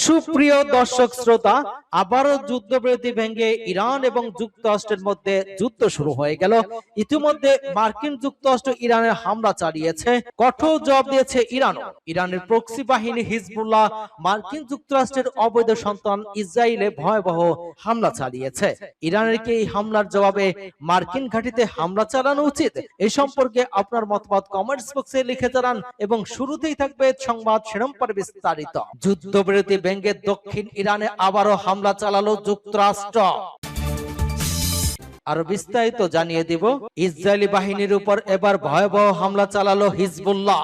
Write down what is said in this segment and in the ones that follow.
সুপ্রিয় দর্শক শ্রোতা, আবারও যুদ্ধবিরতি ভেঙে ইরান এবং যুক্তরাষ্ট্রের মধ্যে যুদ্ধ শুরু হয়ে গেল। ইতিমধ্যে মার্কিন যুক্তরাষ্ট্র ইরানের হামলা চালিয়েছে, কঠোর জবাব দিয়েছে ইরান। ইরানের প্রক্সি বাহিনী হিজবুল্লাহ মার্কিন যুক্তরাষ্ট্রের অবৈধ সন্তান ইসরায়েলে ভয়াবহ হামলা চালিয়েছে। ইরানের কি এই হামলার জবাবে মার্কিন ঘাঁটিতে হামলা চালানো উচিত? এই সম্পর্কে আপনার মতামত কমেন্টস বক্সে লিখে জানান এবং শুরুতেই থাকবে সংবাদ শিরোনাম পরে বিস্তারিত। যুদ্ধবিরতি ভেঙে দক্ষিণ ইরানে আবারও হামলা চালালো যুক্তরাষ্ট্র। আরো বিস্তারিত জানিয়ে দিব। ইসরায়েলি বাহিনীর উপর এবার ভয়াবহ হামলা চালালো হিজবুল্লাহ।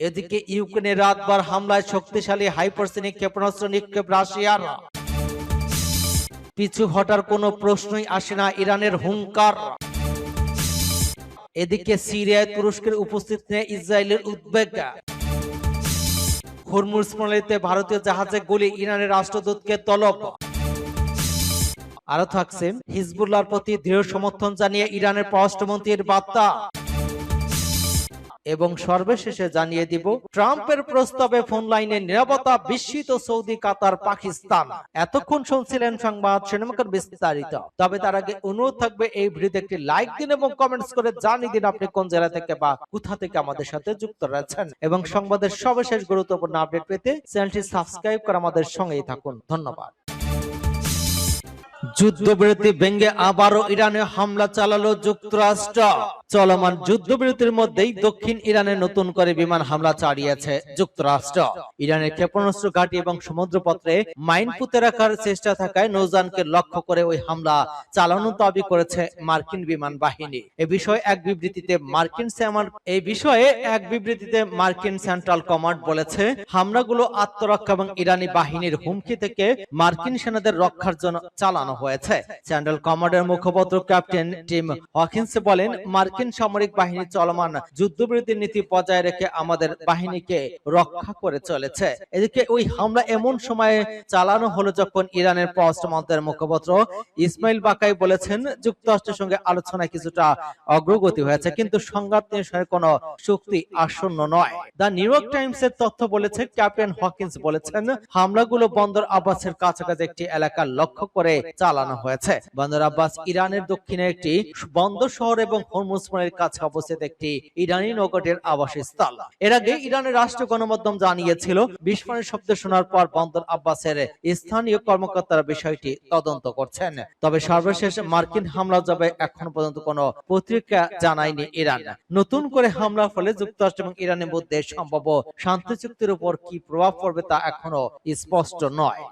এদিকে ইউক্রেনে রাতভর হামলায় শক্তিশালী হাইপারসোনিক ক্ষেপণাস্ত্র নিক্ষেপ রাশিয়ার। পিছু হটার কোনো প্রশ্নই আসে না, ইরানের হুঙ্কার। এদিকে সিরিয়ায় তুরস্কের উপস্থিতি নিয়ে ইসরায়েলের উদ্বেগ। হরমুজ প্রণালীতে ভারতীয় জাহাজে গুলি, ইরানের রাষ্ট্রদূতকে তলব। আরো থাকছে হিজবুল্লাহর প্রতি দৃঢ় সমর্থন জানিয়ে ইরানের পররাষ্ট্রমন্ত্রীর বার্তা। এবং সর্বশেষে জানিয়ে দিব ট্রাম্পের প্রস্তাবে ফোন লাইনে নিরাপত্তা বিস্মিত সৌদি, কাতার, পাকিস্তান। এতক্ষণ শুনছিলেন সংবাদ শিরোনামের বিস্তারিত। তবে তার আগে অনুরোধ থাকবে এই ভিডিওতে একটি লাইক দিন এবং কমেন্টস করে জানিয়ে দিন আপনি কোন জেলা থেকে বা কোথা থেকে আমাদের সাথে যুক্ত রয়েছেন। এবং সংবাদের সর্বশেষ গুরুত্বপূর্ণ আপডেট পেতে চ্যানেলটি সাবস্ক্রাইব করে আমাদের সঙ্গেই থাকুন। ধন্যবাদ। যুদ্ধবিরতি ভেঙে আবারও ইরানে হামলা চালালো যুক্তরাষ্ট্র। চলমান যুদ্ধবিরতির মধ্যেই দক্ষিণ ইরানে নতুন করে বিমান হামলা চালিয়েছে যুক্তরাষ্ট্র। ইরানের ক্ষেপণাস্ত্র ঘাঁটি এবং সমুদ্রপথে মাইন পুঁতে রাখার চেষ্টা থাকায় নৌযানকে লক্ষ্য করে ওই হামলা চালানোর দাবি করেছে মার্কিন বিমান বাহিনী। এ বিষয়ে এক বিবৃতিতে মার্কিন সেন্ট্রাল কমান্ড বলেছে, হামলাগুলো আত্মরক্ষা এবং ইরানি বাহিনীর হুমকি থেকে মার্কিন সেনাদের রক্ষার জন্য চালানো হয়েছে। সেন্ট্রাল কমান্ডের মুখপাত্র ক্যাপ্টেন টিম হকিন্স বলেন, মার্কিন সামরিক বাহিনী চলমান যুদ্ধবিরতির নীতি বজায় রেখে আমাদের বাহিনীকে রক্ষা করে চলেছে। এদিকে ওই হামলা এমন সময়ে চালানো হলো যখন ইরানের পররাষ্ট্র মন্ত্রণালয়ের মুখপাত্র ইসমাইল বাকাই বলেছেন, যুক্তরাষ্ট্রের সঙ্গে আলোচনায় কিছুটা অগ্রগতি হয়েছে, কিন্তু সংঘাত নিরসনের কোনো চুক্তি আসন্ন নয়। দ্য নিউ ইয়র্ক টাইমস এর তথ্য বলেছে, ক্যাপ্টেন হকিন্স বলেছেন, হামলাগুলো বন্দর আব্বাসের কাছাকাছি একটি এলাকা লক্ষ্য করে চালানো হয়েছে। বন্দর আব্বাস ইরানের দক্ষিণে একটি বন্দর শহর এবং হরমুজ প্রণালীর কাছে অবস্থিত একটি ইরানি নৌকাটির আবাসস্থল। এর আগে ইরানের রাষ্ট্রীয় গণমাধ্যম জানিয়েছিল, বিস্ফোরণের শব্দ শোনার পর বন্দর আব্বাসের স্থানীয় কর্মকর্তারা বিষয়টি তদন্ত করছেন। তবে সর্বশেষ মার্কিন হামলা জবাবে এখন পর্যন্ত কোনো প্রতিক্রিয়া জানায়নি ইরান। নতুন করে হামলার ফলে যুক্তরাষ্ট্র এবং ইরানের মধ্যে সম্ভাব্য শান্তি চুক্তির উপর কি প্রভাব পড়বে তা এখনো স্পষ্ট নয়।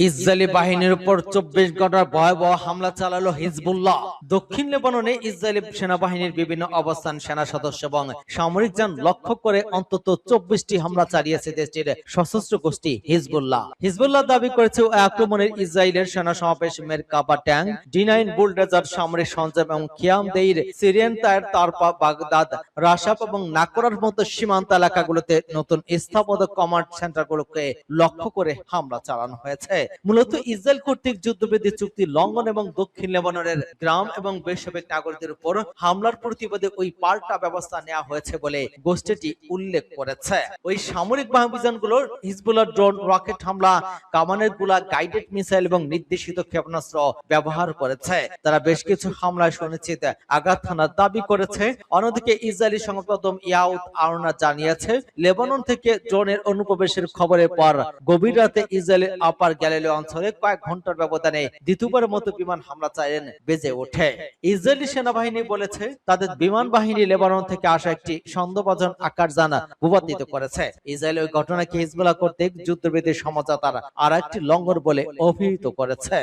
ইসরায়েলি বাহিনীর উপর 24 ঘন্টার ভয়াবহ হামলা চালালো হিজবুল্লাহ। দক্ষিণ লেবাননে ইসরায়েলি সেনাবাহিনীর বিভিন্ন অবস্থান, সেনা সদস্য এবং সামরিক যান লক্ষ্য করে অন্তত 24টি হামলা চালিয়েছে দেশটির সশস্ত্র গোষ্ঠী হিজবুল্লাহ। হিজবুল্লাহ দাবি করেছে, আক্রমণের ইসরায়েলের সেনা সমাবেশ, মেরকাবা ট্যাঙ্ক, D9 বুলডোজার, সামরিক সরঞ্জাম এবং খিয়াম দেইর, সিরিয়ান তার, তারপা, বাগদাদ, রাশাব এবং নাকরার মতো সীমান্ত এলাকাগুলোতে নতুন স্থাপত্য কমান্ড সেন্টারগুলোকে লক্ষ্য করে হামলা চালানো হয়েছে। মূলত ইসরায়েল কর্তৃক যুদ্ধবিরতি চুক্তি লঙ্ঘন এবং দক্ষিণ লেবাননের গ্রাম এবং বেসামরিক নাগরিকদের উপর হামলার প্রতিবাদে ওই পাল্টা ব্যবস্থা নেওয়া হয়েছে বলে গোষ্ঠীটি উল্লেখ করেছে। ওই সামরিক অভিযানগুলো হিজবুল্লাহ ড্রোন, রকেট হামলা, কামানের গোলা, গাইডেড মিসাইল এবং নির্দেশিত ক্ষেপণাস্ত্র ব্যবহার করেছে। তারা বেশ কিছু হামলায় সুনিশ্চিত আঘাত হানার দাবি করেছে। অন্যদিকে ইসরায়েলি সংবাদ মাধ্যম ইয়াউত আরনা জানিয়েছে, লেবানন থেকে ড্রোনের অনুপ্রবেশের খবরের পর গভীর রাতে ইসরায়েলের আপার গ্যালিলি অঞ্চলে কয়েক ঘন্টার ব্যবধানে দ্বিতীয়বারের মতো বিমান হামলা চালান বেজে ওঠে। ইসরায়েলি সেনাবাহিনী বলেছে, তাদের বিমান বাহিনী লেবানন থেকে আসা একটি সন্দেহভাজন আকারযান ভূপাতিত করেছে। ইসরায়েল ওই ঘটনাকে হিজবুল্লাহ কর্তৃক যুদ্ধবিরতির সমঝোতার আরেকটি লঙ্ঘন বলে অভিহিত করেছে।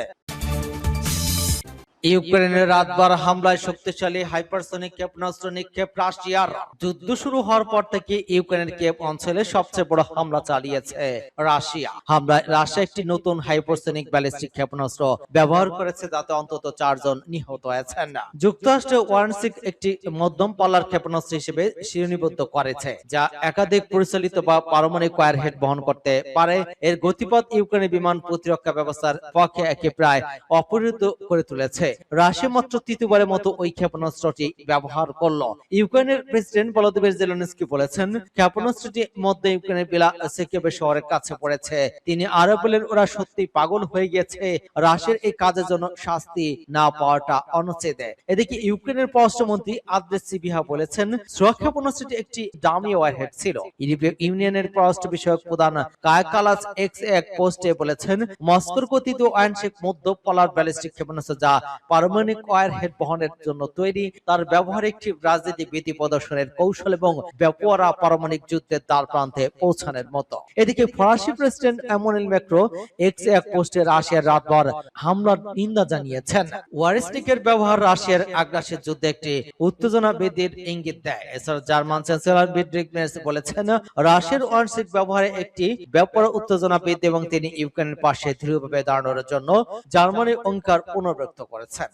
ইউক্রেনের রাতভর হামলায় শক্তিশালী হাইপারসোনিক ক্ষেপণাস্ত্র নিক্ষেপ রাশিয়ার। যুদ্ধ শুরু হওয়ার পর থেকে ইউক্রেনের কিয়েভ অঞ্চলে সবচেয়ে বড় হামলা চালিয়েছে রাশিয়া। হামলায় রাশিয়া একটি নতুন হাইপারসোনিক ব্যালিস্টিক ক্ষেপণাস্ত্র ব্যবহার করেছে, যাতে অন্তত 4 জন নিহত হয়েছেন। যুক্তরাষ্ট্র ওয়ার্নসিক একটি মধ্যম পাল্লার ক্ষেপণাস্ত্র হিসেবে শ্রেণীবদ্ধ করেছে, যা একাধিক পরিচালিত বা পারমাণবিক ওয়ারহেড বহন করতে পারে। এর গতিপথ ইউক্রেনের বিমান প্রতিরক্ষা ব্যবস্থার পক্ষে একে প্রায় অপরিণত করে তুলেছে। রাশিয়া মাত্র তৃতীয়বারের মতো ওই ক্ষেপণাস্ত্রটি ব্যবহার করলো। ইউক্রেনের প্রেসিডেন্ট ভলোদিমির জেলেনস্কি বলেছেন, ক্ষেপণাস্ত্রটি মধ্য ইউক্রেনের বেলাসিকিভ শহরের কাছে পড়েছে। তিনি আরো বলেন, ওরা সত্যি পাগল হয়ে গেছে, রাশিয়ার এই কাজের জন্য শাস্তি না পাওয়াটা অনুচিত। এদিকে ইউক্রেনের পররাষ্ট্রমন্ত্রী আন্দ্রে সিবিহা বলেছেন, ক্ষেপণাস্ত্রটি একটি ডামি ওয়ারহেড ছিল। ইউরোপীয় ইউনিয়নের পররাষ্ট্র বিষয়ক প্রধান কায়া কালাস এক্স এক পোস্টে বলেছেন, মস্কোর কথিত আইনশিক মধ্য পলার ব্যালিস্টিক ক্ষেপণাস্ত্র যা পারমাণবিক ওয়ারহেড বহনের জন্য তৈরি, তার ব্যবহার একটি রাজনীতিবিদ প্রদর্শনের কৌশল এবং ব্যাপরা পারমাণবিক যুদ্ধের দ্বার প্রান্তে পৌঁছানোর মতো। এদিকে ফরাসি প্রেসিডেন্ট এমানুয়েল ম্যাক্রো এক্স এক পোস্টে রাশিয়ার রাতভর হামলার নিন্দা জানিয়েছেন। ওয়ারিস্টিকের ব্যবহার রাশিয়ার আগ্রাসী যুদ্ধে একটি উত্তেজনা বৃদ্ধির ইঙ্গিত দেয়। এছাড়া জার্মান চ্যান্সেলর ফ্রিডরিখ মের্স বলেছেন, রাশিয়ার ওয়ারস্টিক ব্যবহারে একটি ব্যাপক উত্তেজনা বৃদ্ধি এবং তিনি ইউক্রেনের পাশে দৃঢ়ভাবে দাঁড়ানোর জন্য জার্মানির অঙ্গীকার পুনর্ব্যক্ত করেছেন।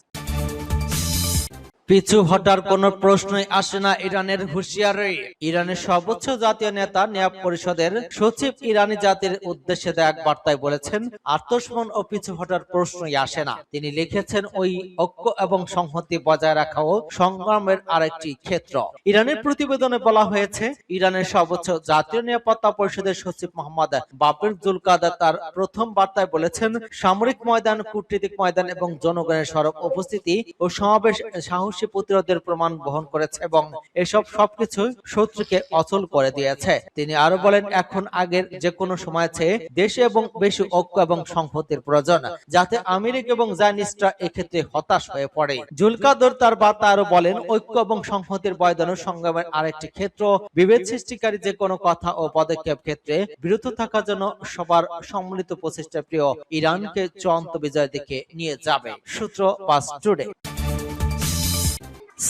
পিছু হটার কোনো প্রশ্নই আসে না ইরানের হুঁশিয়ারি। ইরানের সর্বোচ্চ জাতীয় নেতা নিয়াব পরিষদের সচিব ইরানি জাতির উদ্দেশ্যে দেয়া এক বার্তায় বলেছেন, আত্মসমর্পণ ও পিছু হটার প্রশ্নই আসে না। তিনি লিখেছেন, ওই ঐক্য এবং সংহতি বজায় রাখাও সংগ্রামের আরেকটি ক্ষেত্র। ইরানের প্রতিবেদনে বলা হয়েছে, ইরানের সর্বোচ্চ জাতীয় নিরাপত্তা পরিষদের সচিব মোহাম্মদ বাকির জুলকাদার তার প্রথম বার্তায় বলেছেন, সামরিক ময়দান, কূটনীতিক ময়দান এবং জনগণের সরব উপস্থিতি ও সমাবেশ সাহসী প্রতিরোধের প্রমাণ বহন করেছে এবং এসব সবকিছু শত্রুকে অচল করে দিয়েছে। তিনি আরো বলেন, এখন আগের যে কোনো সময় চেয়ে দেশে এবং বেশি ঐক্য এবং সংহতির প্রয়োজন, যাতে আমেরিকা এবং জায়নিস্টরা এক্ষেত্রে হতাশ হয়ে পড়ে। জুলকাদর তার বার্তা আরো বলেন, ঐক্য এবং সংহতির বয়দান সংগ্রামের আরেকটি ক্ষেত্র, বিভেদ সৃষ্টিকারী যে কোনো কথা ও পদক্ষেপ ক্ষেত্রে বিরত থাকার জন্য সবার সম্মিলিত প্রচেষ্টা প্রিয় ইরানকে চূড়ান্ত বিজয়ের দিকে নিয়ে যাবে। সূত্র পাস টুডে।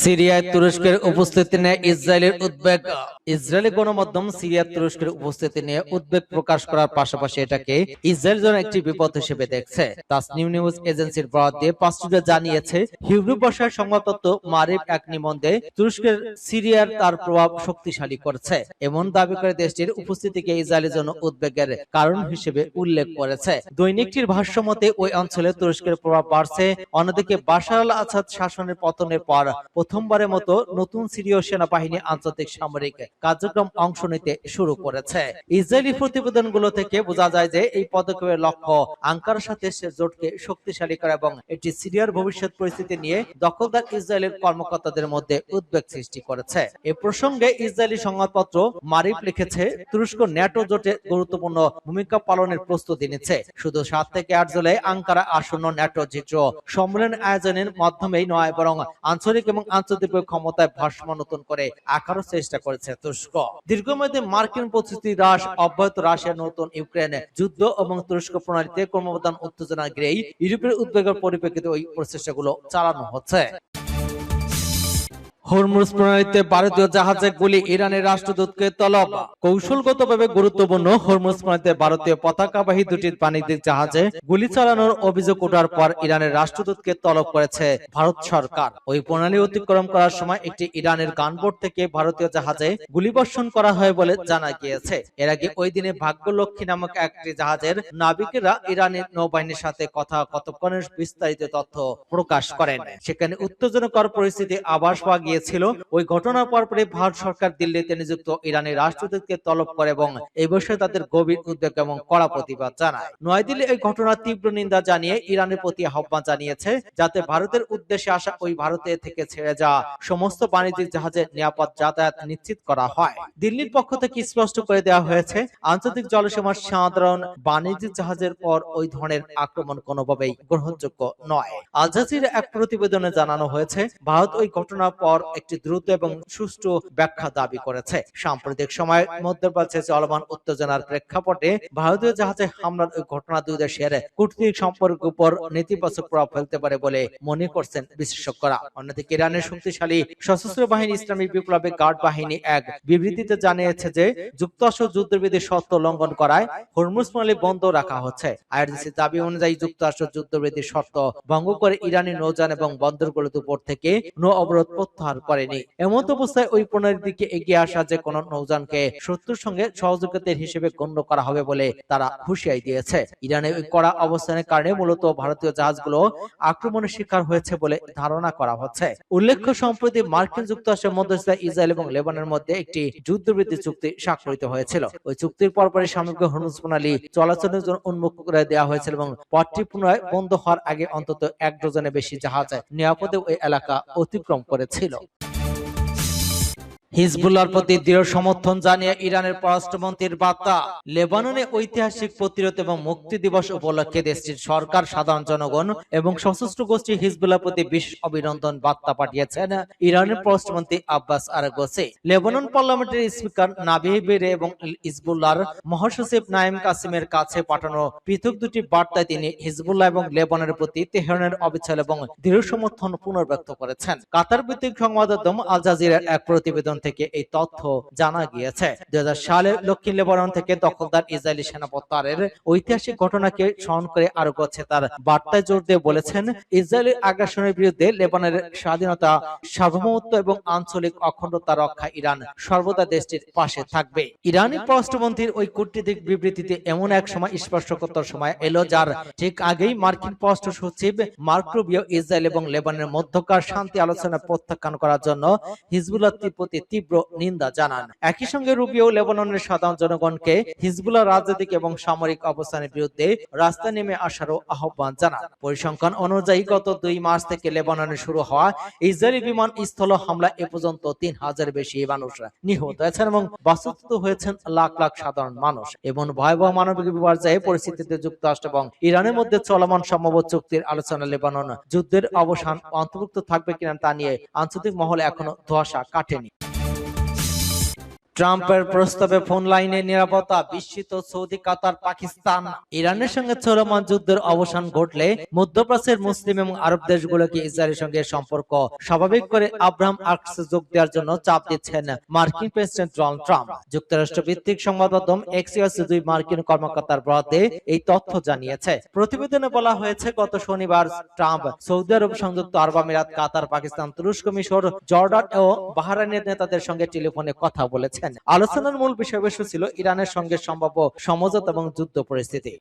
সিরিয়ায় তুরস্কের উপস্থিতি নিয়ে ইসরায়েলের উদ্বেগ। ইসরায়েলি গণমাধ্যম সিরিয়ায় তুরস্কের উপস্থিতি নিয়ে উদ্বেগ প্রকাশ করার পাশাপাশি এটাকে ইসরায়েলের জন্য একটি বিপদ হিসেবে দেখছে। তাসনিম নিউজ এজেন্সির বরাত দিয়ে পাঁচটুডে জানিয়েছে, হিব্রু ভাষার সংবাদপত্র মারিফ এক নিবন্ধে তুরস্কের সিরিয়ার তার প্রভাব শক্তিশালী করছে এমন দাবি করে দেশটির উপস্থিতিকে ইসরায়েলের জন্য উদ্বেগের কারণ হিসেবে উল্লেখ করেছে। দৈনিকটির ভাষ্যমতে ওই অঞ্চলে তুরস্কের প্রভাব বাড়ছে। অন্যদিকে বাশার আল আসাদ শাসনের পতনের পর প্রথমবারের মতো নতুন সিরীয় সেনাবাহিনী আন্তর্জাতিক সামরিক কার্যক্রম অংশ নিতে শুরু করেছে। ইসরায়েলি প্রতিবেদনগুলো থেকে বোঝা যায় যে এই পদক্ষেপের লক্ষ্য আঙ্কারার সাথে সে জোটকে শক্তিশালী করা এবং এটি সিরিয়ার ভবিষ্যৎ পরিস্থিতি নিয়ে দখলদার ইসরায়েলের কর্মকর্তাদের মধ্যে উদ্বেগ সৃষ্টি করেছে। এ প্রসঙ্গে ইসরায়েলি সংবাদপত্র মারিফ লিখেছে, তুরস্ক ন্যাটো জোটে গুরুত্বপূর্ণ ভূমিকা পালনের প্রস্তুতি নিচ্ছে। শুধু 7 থেকে 8 জুলাই আঙ্কারা আসন্ন ন্যাটো জিট্র সম্মেলন আয়োজনের মাধ্যমেই নয়, বরং আঞ্চলিক এবং আন্তর্জাতিক ক্ষমতায় ভারসাম্য নতুন করে আকারও চেষ্টা করেছে তুরস্ক। দীর্ঘমেয়াদী মার্কিন প্রতিশ্রুতি হ্রাস, অব্যাহত রাশিয়ার নতুন ইউক্রেন যুদ্ধ এবং তুরস্ক প্রণালীতে ক্রমবর্ধমান উত্তেজনা ঘিরেই ইউরোপের উদ্বেগের পরিপ্রেক্ষিতে ওই প্রচেষ্টাগুলো চালানো হচ্ছে। হরমুজ প্রণালীতে ভারতীয় জাহাজে গুলি, ইরানের রাষ্ট্রদূতকে তলব। কৌশলগতভাবে গুরুত্বপূর্ণ হরমুজ প্রণালীতে ভারতীয় পতাকাবাহী দুটি বাণিজ্যিক জাহাজে গুলি চালানোর অভিযোগ ওঠার পর ইরানের রাষ্ট্রদূতকে তলব করেছে ভারত সরকার। ওই প্রণালী অতিক্রম করার সময় একটি ইরানের গানবোট থেকে ভারতীয় জাহাজে গুলিবর্ষণ করা হয় বলে জানা গিয়েছে। এর আগে ওই দিনে ভাগ্যলক্ষ্মী নামক একটি জাহাজের নাবিকেরা ইরানের নৌবাহিনীর সাথে কথোপকথনের বিস্তারিত তথ্য প্রকাশ করেন। সেখানে উত্তেজনাকর পরিস্থিতি আভাস পাওয়া গিয়েছিল। ওই ঘটনার পরপরই ভারত সরকার দিল্লিতে নিযুক্ত ইরানের রাষ্ট্রদূতকে তলব করে এবং এই বিষয়ে তাদের গভীর উদ্বেগ এবং কড়া প্রতিবাদ জানায়। নয়াদিল্লি এই ঘটনার তীব্র নিন্দা জানিয়ে ইরানের প্রতি আহ্বান জানিয়েছে যাতে ভারতের উদ্দেশ্যে আসা ওই ভারতে থেকে ছেড়ে যাওয়া সমস্ত বাণিজ্যিক জাহাজের নিরাপদ যাতায়াত নিশ্চিত করা হয়। দিল্লির পক্ষ থেকে স্পষ্ট করে দেওয়া হয়েছে, আন্তর্জাতিক জলসীমার সাধারণ বাণিজ্যিক জাহাজের পর ওই ধরনের আক্রমণ কোনোভাবেই গ্রহণযোগ্য নয়। আল জাজিরা এক প্রতিবেদনে জানানো হয়েছে, ভারত ওই ঘটনার পর একটি দ্রুত এবং সুষ্ঠু ব্যাখ্যা দাবি করেছে। সাম্প্রতিক সময়ের মধ্যপ্রাচ্যে চলমান উত্তেজনার প্রেক্ষাপটে ভারতীয় জাহাজে হামলার ওই ঘটনা দুই দেশের কূটনৈতিক সম্পর্কের উপর নেতিবাচক প্রভাব ফেলতে পারে বলে মনে করছেন বিশেষজ্ঞরা। অন্যদিকে ইরানের শক্তিশালী সশস্ত্র বাহিনী ইসলামী বিপ্লবী গার্ড বাহিনী এক বিবৃতিতে জানিয়েছে যে যুক্তরাষ্ট্র যুদ্ধবিধির শর্ত লঙ্ঘন করায় হরমুজ প্রণালী বন্ধ রাখা হচ্ছে। আইআরজিসির দাবি অনুযায়ী যুক্তরাষ্ট্র যুদ্ধবিধির শর্ত ভঙ্গ করে ইরানি নৌযান এবং বন্দরগুলোর উপর থেকে নৌ অবরোধ প্রত্যাহার প্রত্যাহার করেনি। এমত অবস্থায় ওই প্রণালীর দিকে এগিয়ে আসা যে কোনো নৌযানকে শত্রুর সঙ্গে সহযোগিতার হিসেবে গণ্য করা হবে বলে তারা হুঁশিয়ারি দিয়েছে। ইরানের ওই কড়া অবস্থানের কারণে মূলত ভারতীয় জাহাজগুলো আক্রমণের শিকার হয়েছে বলে ধারণা করা হচ্ছে। উল্লেখ্য, সম্প্রতি মার্কিন যুক্তরাষ্ট্রের মধ্যস্থতায় ইসরায়েল এবং লেবাননের মধ্যে একটি যুদ্ধবৃত্তি চুক্তি স্বাক্ষরিত হয়েছিল। ওই চুক্তির পরপরই সামগ্রিক হরমুজ প্রণালী চলাচলের জন্য উন্মুক্ত করে দেওয়া হয়েছিল এবং পথটি পুনরায় বন্ধ হওয়ার আগে অন্তত 1 ডজনের বেশি জাহাজ নিরাপদে ওই এলাকা অতিক্রম করেছিল। হিজবুল্লাহর প্রতি দৃঢ় সমর্থন জানিয়ে ইরানের পররাষ্ট্রমন্ত্রীর বার্তা। লেবাননে ঐতিহাসিক প্রতিরোধ এবং মুক্তি দিবস উপলক্ষে দেশটির সরকার, সাধারণ জনগণ এবং সশস্ত্র গোষ্ঠী হিজবুল্লাহর প্রতি বিশেষ অভিনন্দন বার্তা পাঠিয়েছেন ইরানের পররাষ্ট্রমন্ত্রী আব্বাস আরাগচি। লেবানন পার্লামেন্টের স্পিকার নাবিহ বেরে এবং হিজবুল্লাহর মহাসচিব নাইম কাসিমের কাছে পাঠানো পৃথক দুটি বার্তায় তিনি হিজবুল্লাহ এবং লেবাননের প্রতি তেহরানের অবিচল এবং দৃঢ় সমর্থন পুনর্ব্যক্ত করেছেন। কাতার ভিত্তিক সংবাদ মাধ্যম আল জাজিরার এক প্রতিবেদন থেকে এই তথ্য জানা গিয়েছে। 2000 সালে দক্ষিণ লেবানন থেকে দখলদার ইসরায়েলি সেনা প্রত্যাহারের ঐতিহাসিক ঘটনাকে স্মরণ করে আরাগচি তার বার্তায় জোর দিয়ে বলেছেন, ইসরায়েলের আগ্রাসনের বিরুদ্ধে লেবাননের স্বাধীনতা, সার্বভৌমত্ব এবং আঞ্চলিক অখণ্ডতা রক্ষা ইরান সর্বদা দেশটির পাশে থাকবে। ইরানি পররাষ্ট্রমন্ত্রীর ওই কূটনৈতিক বিবৃতিতে এমন এক সময় স্পর্শকাতর সময় এলো যার ঠিক আগেই মার্কিন পররাষ্ট্র সচিব মার্ক রুবিও ইসরায়েল এবং লেবাননের মধ্যকার শান্তি আলোচনা প্রত্যাখ্যান করার জন্য হিজবুল্লাহর প্রতি তীব্র নিন্দা জানান। একই সঙ্গে রুবিও লেবাননের সাধারণ জনগণকে হিজবুল্লাহ রাজনৈতিক এবং সামরিক অবস্থানের বিরুদ্ধে রাস্তায় নেমে আসারও আহ্বান জানান। পরিসংখ্যান অনুযায়ী গত 2 মার্চ থেকে লেবাননে শুরু হওয়া ইসরায়েলি বিমান স্থল হামলা এ পর্যন্ত 3000 বেশি মানুষ নিহত হয়েছেন এবং বাস্তুচ্যুত হয়েছেন লাখ লাখ সাধারণ মানুষ। এবং ভয়াবহ মানবিক বিপর্যয়ে পরিস্থিতিতে যুক্তরাষ্ট্র এবং ইরানের মধ্যে চলমান সম্ভাব্য চুক্তির আলোচনা লেবানন যুদ্ধের অবসান অন্তর্ভুক্ত থাকবে কিনা তা নিয়ে আন্তর্জাতিক মহলে এখনো ধোঁয়াশা কাটেনি। ট্রাম্পের প্রস্তাবে ফোন লাইনে নিরাপত্তা, বিস্মিত সৌদি, কাতার, পাকিস্তান। ইরানের সঙ্গে চলমান যুদ্ধের অবসান ঘটলে মধ্যপ্রাচ্যের মুসলিম এবং আরব দেশগুলোকে ইসরায়েলের সঙ্গে সম্পর্ক স্বাভাবিক করে আব্রাহাম আক্সে যোগ দেওয়ার জন্য চাপ দিচ্ছেন মার্কিন প্রেসিডেন্ট ডোনাল্ড ট্রাম্প। যুক্তরাষ্ট্র ভিত্তিক সংবাদ মাধ্যম এক্সিওসে 2 মার্কিন কর্মকর্তার বরাতে এই তথ্য জানিয়েছে। প্রতিবেদনে বলা হয়েছে, গত শনিবার ট্রাম্প সৌদি আরব, সংযুক্ত আরব আমিরাত, কাতার, পাকিস্তান, তুরস্ক, মিশর, জর্ডান ও বাহরাইনের নেতাদের সঙ্গে টেলিফোনে কথা বলেছেন। আলোচনার মূল বিষয়বস্তু ছিল ইরানের সঙ্গে সম্ভাব্য সমঝোতা এবং যুদ্ধ পরিস্থিতি।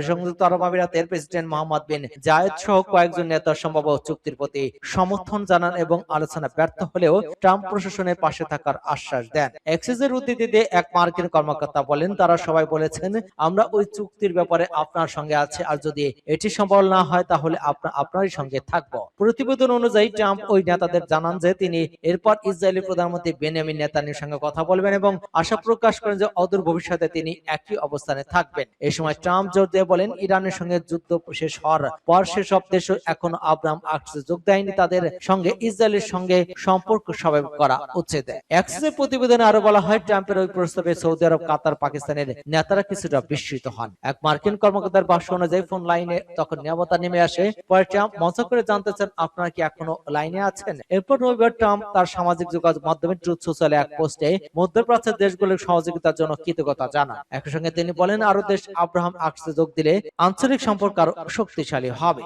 সংযুক্ত আরব আমিরাতের প্রেসিডেন্ট মোহাম্মদ বিন জায়েদ সহ কয়েকজন নেতা সম্ভাব্য চুক্তির প্রতি সমর্থন জানান এবং আলোচনা ব্যর্থ হলেও ট্রাম্প প্রশাসনের পাশে থাকার আশ্বাস দেন। এক্সিসের উদ্ধৃতি দিয়ে এক মার্কিন কর্মকর্তা বলেন, তারা সবাই বলেছেন, আমরা ওই চুক্তির ব্যাপারে আপনার সঙ্গে আছি, আর যদি এটি সম্ভব না হয় তাহলে আপনারই সঙ্গে থাকব। প্রতিবেদন অনুযায়ী ট্রাম্প ওই নেতাদের জানান যে তিনি এরপর ইসরায়েলি প্রধানমন্ত্রী বেনিয়ামিন নেতানিয়াহুর সঙ্গে কথা বলবেন এবং আশা প্রকাশ করেন যে অদূর ভবিষ্যতে তিনি একই অবস্থানে থাকবেন। এই সময় ট্রাম্প জোর দিয়ে বলেন, ইরানের সঙ্গে যুদ্ধ শেষ হওয়ার পর সেসব দেশ এখনো আব্রাহাম আক্সে যোগ দেয়নি, তাদের সঙ্গে ইসরায়েলের সঙ্গে সম্পর্ক স্বাভাবিক করা উচিত। এক্সিসের প্রতিবেদনে আরো বলা হয়, ট্রাম্পের ওই প্রস্তাবে সৌদি আরব, কাতার, পাকিস্তানের নেতারা কিছুটা বিস্মিত হন। এক মার্কিন কর্মকর্তার ভাষ্য অনুযায়ী ফোন লাইনে তখন নিরাপত্তা নেমে আসে। পরে ট্রাম্প মজা করে জানতে চান, আপনারা কি এখনো লাইনে আছেন? এরপর রবিবার ট্রাম্প তার সামাজিক যোগাযোগ মাধ্যমে ট্রুথ সোশ্যালে এক পোস্টে মধ্যপ্রাচ্যের দেশগুলোর সহযোগিতার জন্য কৃতজ্ঞতা জানান। একই সঙ্গে তিনি বলেন, আরো দেশ আব্রাহাম আক্সে যোগ দিলে আঞ্চলিক সম্পর্ক আরো শক্তিশালী হবে।